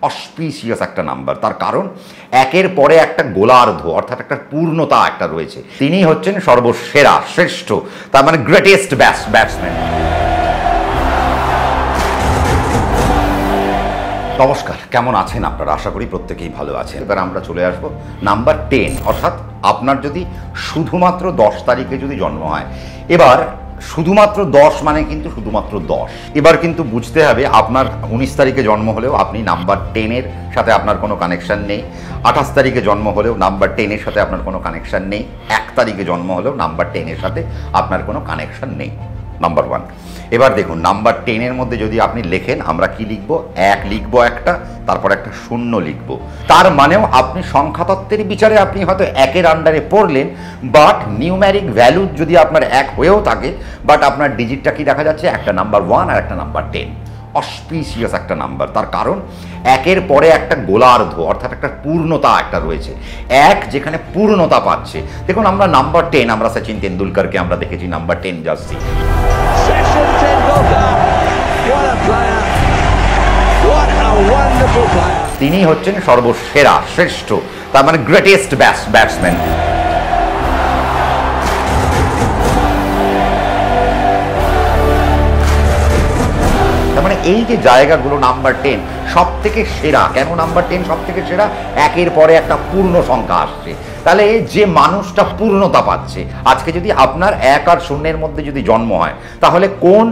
Auspicious একটা number. তার কারণ একের পরে একটা গোলার্ধ অর্থাৎ একটা পূর্ণতা একটা রয়েছে। তিনি হচ্ছেন সর্বসেরা, শ্রেষ্ঠ, তার মানে গ্রেটেস্ট ব্যাটসম্যান। নমস্কার, কেমন আছেন আপনারা? আশা করি প্রত্যেকেই ভালো আছেন। এবার আমরা চলে আসবো নাম্বার 10, অর্থাৎ আপনার যদি শুধুমাত্র 10 তারিখে যদি জন্ম হয়। এবার শুধুমাত্র 10 মানে কিন্তু শুধুমাত্র 10। এবার কিন্তু বুঝতে হবে আপনার 19 তারিখে জন্ম হলেও আপনি নাম্বার 10-এর সাথে আপনার কোনো কানেকশান নেই। 28 তারিখে জন্ম হলেও নাম্বার 10-এর সাথে আপনার কোনো কানেকশান নেই। 1 তারিখে জন্ম হলেও নাম্বার 10-এর সাথে আপনার কোনো কানেকশান নেই। নাম্বার 1। এবার দেখুন নাম্বার 10-এর মধ্যে যদি আপনি লেখেন, আমরা কি লিখব? 1 লিখব একটা, তারপর একটা 0 লিখব। তার মানেও আপনি সংখ্যাতত্ত্বের বিচারে আপনি হয়তো 1-এর আন্ডারে পড়লেন, বাট নিউম্যারিক ভ্যালু যদি আপনার 1 হয়েও থাকে, বাট আপনার ডিজিটটা কি দেখা যাচ্ছে? একটা নাম্বার 1 আর একটা নাম্বার 10। অসপিসিয়াস একটা নাম্বার। তার কারণ একের পরে একটা গোলার্ধ অর্থাৎ একটা পূর্ণতা একটা রয়েছে। 1 যেখানে পূর্ণতা পাচ্ছে। দেখুন আমরা নাম্বার 10, আমরা সচিন তেন্ডুলকরকে আমরা দেখেছি নাম্বার 10 জার্সি। তিনি হচ্ছেন সর্বসেরা, শ্রেষ্ঠ, তার মানে গ্রেটেস্ট ব্যাটসম্যান। তার মানে এই যে জায়গাগুলো নাম্বার 10 সব থেকে সেরা। কেন নাম্বার 10 সব থেকে সেরা? একের পরে একটা পূর্ণ সংখ্যা আসছে। তাহলে যে মানুষটা পূর্ণতা পাচ্ছে, আজকে যদি আপনার 1 আর 0-এর মধ্যে যদি জন্ম হয়, তাহলে কোন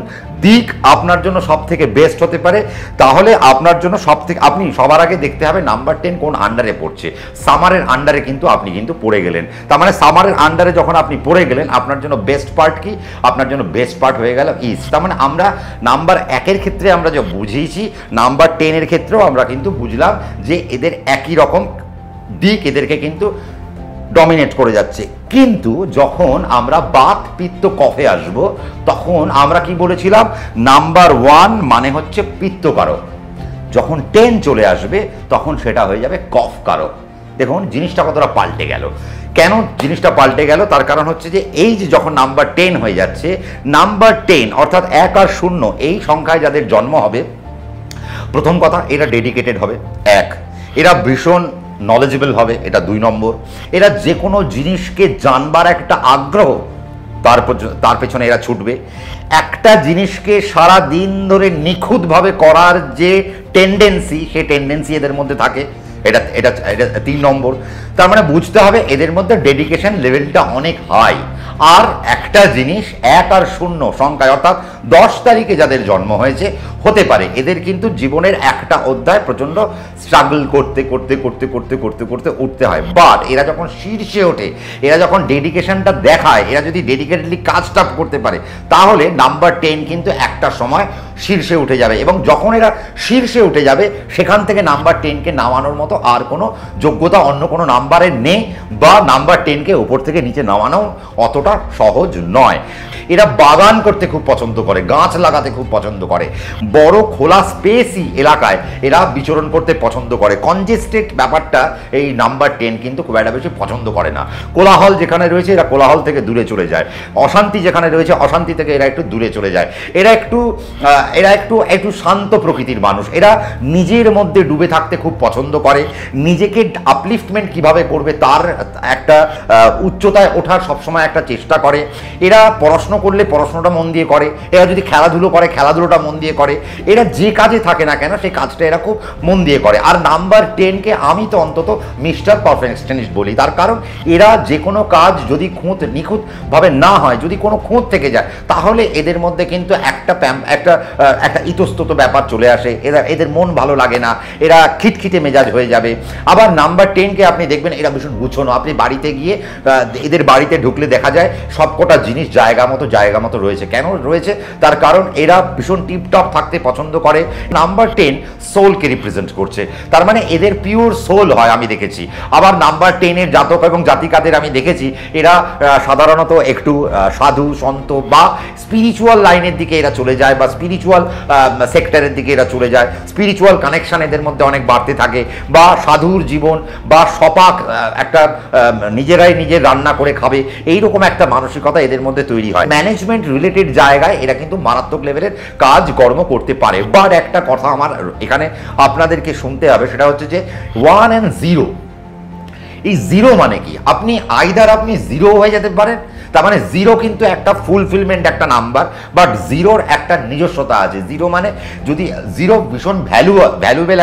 দিক আপনার জন্য সব থেকে বেস্ট হতে পারে? তাহলে আপনার জন্য সব থেকে, আপনি সবার আগে দেখতে হবে নাম্বার 10 কোন আন্ডারে পড়ছে। সামারের আন্ডারে কিন্তু আপনি কিন্তু পড়ে গেলেন। তার মানে সামারের আন্ডারে যখন আপনি পড়ে গেলেন, আপনার জন্য বেস্ট পার্ট কি? আপনার জন্য বেস্ট পার্ট হয়ে গেল ইস্ট। তার মানে আমরা নাম্বার 1-এর ক্ষেত্রে আমরা যে বুঝিয়েছি, নাম্বার 10-এর ক্ষেত্রেও আমরা কিন্তু বুঝলাম যে এদের একই রকম দিক এদেরকে কিন্তু ডমিনেট করে যাচ্ছে। কিন্তু যখন আমরা বাত পিত্ত কফে আসব, তখন আমরা কি বলেছিলাম? নাম্বার 1 মানে হচ্ছে পিত্তকারক। যখন 10 চলে আসবে তখন সেটা হয়ে যাবে কফকারক। দেখুন জিনিসটা কতটা পাল্টে গেল। কেন জিনিসটা পাল্টে গেল? তার কারণ হচ্ছে যে এই যে যখন নাম্বার 10 হয়ে যাচ্ছে, নাম্বার 10 অর্থাৎ 1 আর 0 এই সংখ্যায় যাদের জন্ম হবে, প্রথম কথা এরা ডেডিকেটেড হবে। 1, এরা ভীষণ নলেজেবল হবে, এটা 2 নম্বর। এরা যে কোনো জিনিসকে জানবার একটা আগ্রহ, তার পেছনে এরা ছুটবে। একটা জিনিসকে সারা দিন ধরে নিখুঁতভাবে করার যে টেন্ডেন্সি, সেই টেন্ডেন্সি এদের মধ্যে থাকে, এটা এটা এটা 3 নম্বর। তার মানে বুঝতে হবে এদের মধ্যে ডেডিকেশন লেভেলটা অনেক হাই। আর একটা জিনিস 1 আর 0 সংখ্যায় অর্থাৎ 10 তারিখে যাদের জন্ম হয়েছে, হতে পারে এদের কিন্তু জীবনের একটা অধ্যায় প্রচণ্ড স্ট্রাগল করতে করতে করতে করতে করতে করতে উঠতে হয়। বাট এরা যখন শীর্ষে ওঠে, এরা যখন ডেডিকেশনটা দেখায়, এরা যদি ডেডিকেটেডলি কাজটা করতে পারে, তাহলে নাম্বার 10 কিন্তু একটা সময় শীর্ষে উঠে যাবে। এবং যখন এরা শীর্ষে উঠে যাবে, সেখান থেকে নাম্বার 10-কে নামানোর মতো আর কোনো যোগ্যতা অন্য কোনো নাম্বারের নেই, বা নাম্বার 10-কে উপর থেকে নিচে নামানো অতটা সহজ নয়। এরা বাগান করতে খুব পছন্দ করে, গাছ লাগাতে খুব পছন্দ করে, বড় খোলা স্পেসই এলাকায় এরা বিচরণ করতে পছন্দ করে। কনজেস্টেড ব্যাপারটা এই নাম্বার 10 কিন্তু খুব একটা বেশি পছন্দ করে না। কোলাহল যেখানে রয়েছে এরা কোলাহল থেকে দূরে চলে যায়, অশান্তি যেখানে রয়েছে অশান্তি থেকে এরা একটু দূরে চলে যায়। এরা একটু শান্ত প্রকৃতির মানুষ। এরা নিজের মধ্যে ডুবে থাকতে খুব পছন্দ করে, নিজেকে আপলিফটমেন্ট কিভাবে করবে তার একটা উচ্চতায় ওঠার সবসময় একটা চেষ্টা করে। এরা পড়াশোনা করলে পড়াশোনাটা মন দিয়ে করে, এরা যদি খেলাধুলো করে খেলাধুলোটা মন দিয়ে করে, এরা যে কাজে থাকে না কেন সেই কাজটা এরা খুব মন দিয়ে করে। আর নাম্বার 10-কে আমি তো অন্তত মিস্টার পারফেকশনিস্ট বলি। তার কারণ এরা যে কোনো কাজ যদি নিখুঁতভাবে না হয়, যদি কোনো খুঁত থেকে যায়, তাহলে এদের মধ্যে কিন্তু একটা ইতস্তত ব্যাপার চলে আসে। এদের মন ভালো লাগে না, এরা খিটখিটে মেজাজ হয়ে যাবে। আবার নাম্বার 10-কে আপনি দেখবেন এরা ভীষণ গুছানো। আপনি বাড়িতে গিয়ে এদের বাড়িতে ঢুকলে দেখা যায় সবকটা জিনিস জায়গা মতো রয়েছে। কেন রয়েছে? তার কারণ এরা ভীষণ টিপটপ থাকতে পছন্দ করে। নাম্বার 10 সোলকে রিপ্রেজেন্ট করছে, তার মানে এদের পিওর সোল হয় আমি দেখেছি। আবার নাম্বার 10-এর জাতক এবং জাতিকাদের আমি দেখেছি এরা সাধারণত একটু সাধু সন্ত বা স্পিরিচুয়াল লাইনের দিকে এরা চলে যায়, বা স্পিরিচুয়াল সেক্টরের দিকে এরা চলে যায়। স্পিরিচুয়াল কানেকশন এদের মধ্যে অনেক বাড়তে থাকে, বা সাধুর জীবন, বা সপাক একটা নিজেরাই নিজের রান্না করে খাবে, এইরকম একটা মানসিকতা এদের মধ্যে তৈরি হয়। ম্যানেজমেন্ট রিলেটেড জায়গায় এরা কিন্তু মারাত্মক লেভেলের কাজ কর্ম করতে পারে। বাট একটা কথা আমার এখানে আপনাদেরকে শুনতে হবে, সেটা হচ্ছে যে 1 and 0, এই 0 মানে কি? আপনি আইদার আপনি 0 হয়ে যেতে পারেন, তার মানে 0 কিন্তু একটা ফুলফিলমেন্ট একটা নাম্বার, বাট 0-র একটা নিজস্বতা আছে। 0 মানে যদি 0 ভীষণ ভ্যালুয়েবল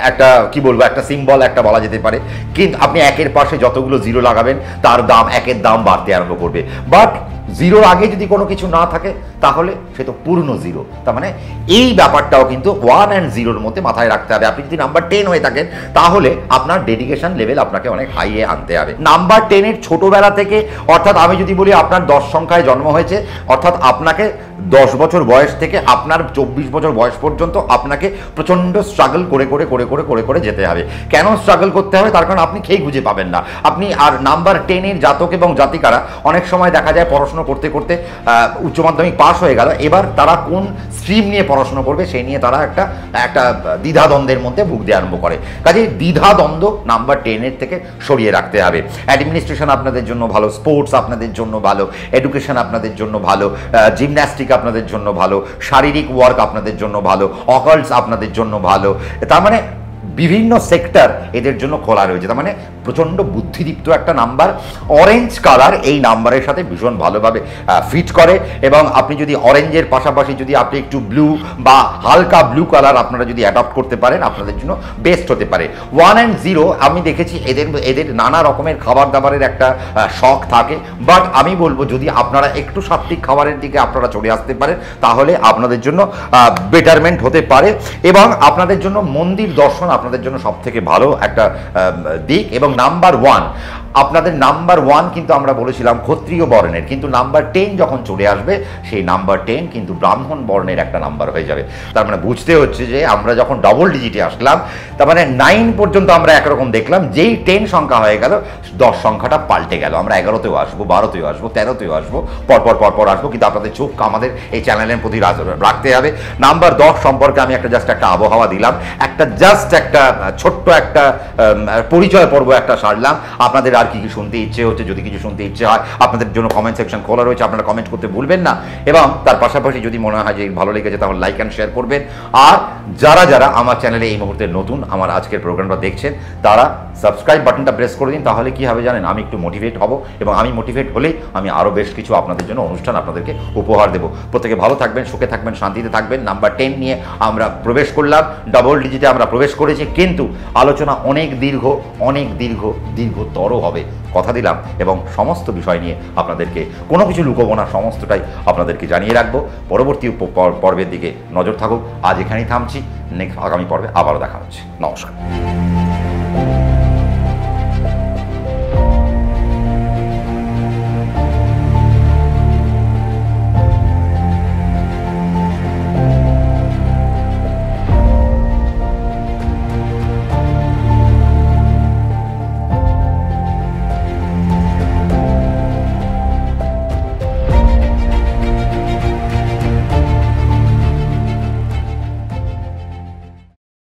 একটা কি বলবো, একটা সিম্বল একটা বলা যেতে পারে, কিন্তু আপনি একের পাশে যতগুলো 0 লাগাবেন তার দাম, একের দাম বাড়তে আরম্ভ করবে। বাট 0-র আগে যদি কোনো কিছু না থাকে তাহলে সে তো পূর্ণ 0। তার মানে এই ব্যাপারটাও কিন্তু 1 and 0-র মধ্যে মাথায় রাখতে হবে। আপনি যদি নাম্বার 10 হয়ে থাকেন তাহলে আপনার ডেডিকেশন লেভেল আপনাকে অনেক হাইয়ে আনতে হবে। নাম্বার 10-এর ছোটবেলা থেকে, অর্থাৎ আমি যদি বলি আপনার 10 সংখ্যায় জন্ম হয়েছে, অর্থাৎ আপনাকে 10 বছর বয়স থেকে আপনার 24 বছর বয়স পর্যন্ত আপনাকে প্রচণ্ড স্ট্রাগল করে যেতে হবে। কেন স্ট্রাগল করতে হবে? তার কারণ আপনি খেয়ে খুঁজে পাবেন না। আপনি আর নাম্বার 10-এর জাতক এবং জাতিকারা অনেক সময় দেখা যায় পড়াশোনা করতে করতে উচ্চ মাধ্যমিক পাস হয়ে গেল, এবার তারা কোন স্ট্রিম নিয়ে পড়াশোনা করবে সেই নিয়ে তারা একটা দ্বিধাদ্বন্দ্বের মধ্যে ভুগতে আরম্ভ করে। কাজে দ্বিধাদ্বন্দ্ব নাম্বার 10-এর থেকে সরিয়ে রাখতে হবে। অ্যাডমিনিস্ট্রেশন আপনাদের জন্য ভালো, স্পোর্টস আপনাদের জন্য ভালো, এডুকেশন আপনাদের জন্য ভালো, জিমন্যাস্টিক আপনাদের জন্য ভালো, শারীরিক ওয়ার্ক আপনাদের জন্য ভালো, অকাল্টস আপনাদের জন্য ভালো। তার মানে বিভিন্ন সেক্টর এদের জন্য খোলা রয়েছে। তার মানে প্রচণ্ড বুদ্ধিদীপ্ত একটা নাম্বার। অরেঞ্জ কালার এই নাম্বারের সাথে ভীষণ ভালোভাবে ফিট করে, এবং আপনি যদি অরেঞ্জের পাশাপাশি যদি আপনি একটু ব্লু বা হালকা ব্লু কালার আপনারা যদি অ্যাডপ্ট করতে পারেন আপনাদের জন্য বেস্ট হতে পারে। 1 and 0 আমি দেখেছি এদের নানা রকমের খাবার দাবারের একটা শখ থাকে, বাট আমি বলবো যদি আপনারা একটু সাত্বিক খাবারের দিকে আপনারা চলে আসতে পারেন তাহলে আপনাদের জন্য বেটারমেন্ট হতে পারে, এবং আপনাদের জন্য মন্দির দর্শন আপনাদের জন্য সব থেকে ভালো একটা দিক। এবং নাম্বার 1, আপনাদের নাম্বার 1 কিন্তু আমরা বলেছিলাম ক্ষত্রিয় বর্ণের, কিন্তু নাম্বার 10 যখন চলে আসবে সেই নাম্বার 10 কিন্তু ব্রাহ্মণ বর্ণের একটা নাম্বার হয়ে যাবে। তার মানে বুঝতে হচ্ছে যে আমরা যখন ডবল ডিজিটে আসলাম, তার মানে 9 পর্যন্ত আমরা একরকম দেখলাম, যেই 10 সংখ্যা হয়ে গেল 10 সংখ্যাটা পাল্টে গেল। আমরা 11তেও আসবো, 12তেও আসবো, 13তেও আসবো, পরপর আসবো, কিন্তু আপনাদের চোখ আমাদের এই চ্যানেলের প্রতি রাখতে হবে। নাম্বার 10 সম্পর্কে আমি একটা আবহাওয়া দিলাম, একটা ছোট্ট একটা পরিচয় পর্ব একটা সারলাম। আপনাদের আর কি শুনতে ইচ্ছে হচ্ছে, যদি কিছু শুনতে ইচ্ছে হয় আপনাদের জন্য কমেন্ট সেকশন খোলা রয়েছে, আপনারা কমেন্ট করতে ভুলবেন না। এবং তার পাশাপাশি যদি মনে হয় যে ভালো লেগেছে তাহলে লাইক অ্যান্ড শেয়ার করবেন। আর যারা আমার চ্যানেলে এই মুহূর্তে নতুন আমার আজকের প্রোগ্রামটা দেখছেন তারা সাবস্ক্রাইব বাটনটা প্রেস করে দিন। তাহলে কি হবে জানেন, আমি একটু মোটিভেট হব, এবং আমি মোটিভেট হলেই আমি আরও বেশ কিছু আপনাদের জন্য অনুষ্ঠান আপনাদেরকে উপহার দেবো। প্রত্যেকে ভালো থাকবেন, সুখে থাকবেন, শান্তিতে থাকবেন। নাম্বার 10 নিয়ে আমরা প্রবেশ করলাম, ডবল ডিজিটে আমরা প্রবেশ করেছি, কিন্তু আলোচনা অনেক দীর্ঘতর হবে কথা দিলাম, এবং সমস্ত বিষয় নিয়ে আপনাদেরকে কোনো কিছু লুকোবো না, সমস্তটাই আপনাদেরকে জানিয়ে রাখবো। পরবর্তী পর্বের দিকে নজর থাকুক। আজ এখানেই থামছি, নেক্সট আগামী পর্বে আবারও দেখা হচ্ছে। নমস্কার।